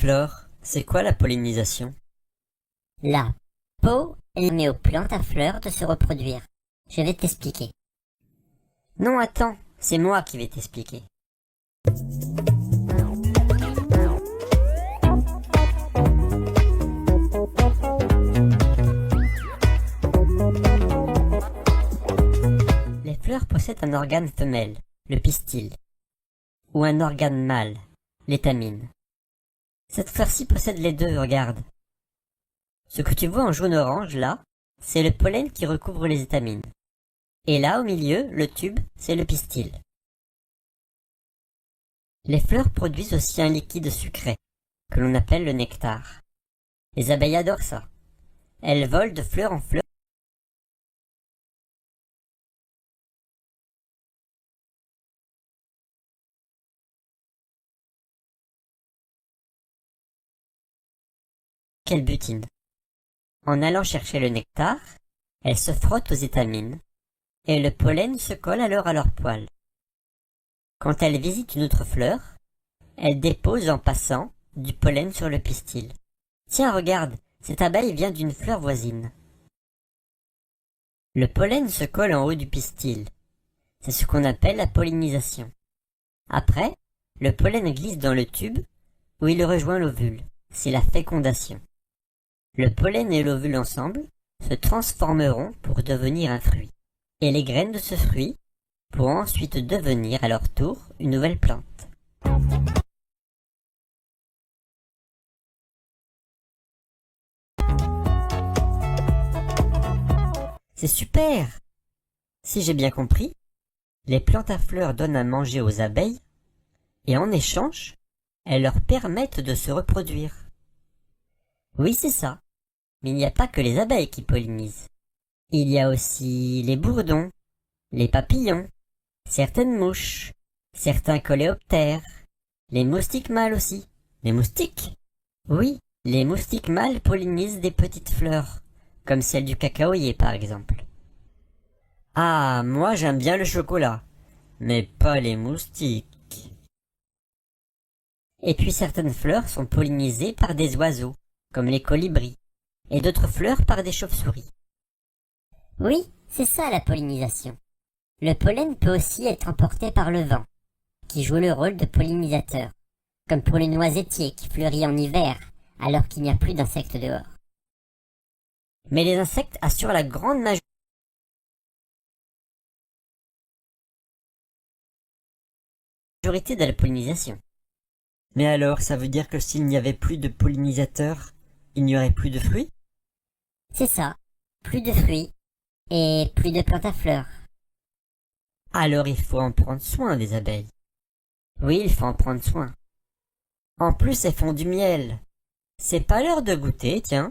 Flore, c'est quoi la pollinisation? La permet aux plantes à fleurs de se reproduire. Je vais t'expliquer. Non, attends, c'est moi qui vais t'expliquer. Les fleurs possèdent un organe femelle, le pistil, ou un organe mâle, l'étamine. Cette fleur-ci possède les deux, regarde. Ce que tu vois en jaune-orange, là, c'est le pollen qui recouvre les étamines. Et là, au milieu, le tube, c'est le pistil. Les fleurs produisent aussi un liquide sucré, que l'on appelle le nectar. Les abeilles adorent ça. Elles volent de fleur en fleur. Qu'elles butinent. En allant chercher le nectar, elles se frottent aux étamines, et le pollen se colle alors à leurs poils. Quand elles visitent une autre fleur, elles déposent en passant du pollen sur le pistil. Tiens, regarde, cette abeille vient d'une fleur voisine. Le pollen se colle en haut du pistil. C'est ce qu'on appelle la pollinisation. Après, le pollen glisse dans le tube où il rejoint l'ovule. C'est la fécondation. Le pollen et l'ovule ensemble se transformeront pour devenir un fruit. Et les graines de ce fruit pourront ensuite devenir à leur tour une nouvelle plante. C'est super! Si j'ai bien compris, les plantes à fleurs donnent à manger aux abeilles et en échange, elles leur permettent de se reproduire. Oui, c'est ça. Mais il n'y a pas que les abeilles qui pollinisent. Il y a aussi les bourdons, les papillons, certaines mouches, certains coléoptères, les moustiques mâles aussi. Les moustiques? Oui, les moustiques mâles pollinisent des petites fleurs, comme celle du cacaoyer par exemple. Ah, moi j'aime bien le chocolat, mais pas les moustiques. Et puis certaines fleurs sont pollinisées par des oiseaux, comme les colibris, et d'autres fleurs par des chauves-souris. Oui, c'est ça la pollinisation. Le pollen peut aussi être emporté par le vent, qui joue le rôle de pollinisateur, comme pour le noisetier qui fleurit en hiver, alors qu'il n'y a plus d'insectes dehors. Mais les insectes assurent la grande majorité de la pollinisation. Mais alors, ça veut dire que s'il n'y avait plus de pollinisateurs, il n'y aurait plus de fruits? C'est ça, plus de fruits et plus de plantes à fleurs. Alors il faut en prendre soin des abeilles. Oui, il faut en prendre soin. En plus, elles font du miel. C'est pas l'heure de goûter, tiens.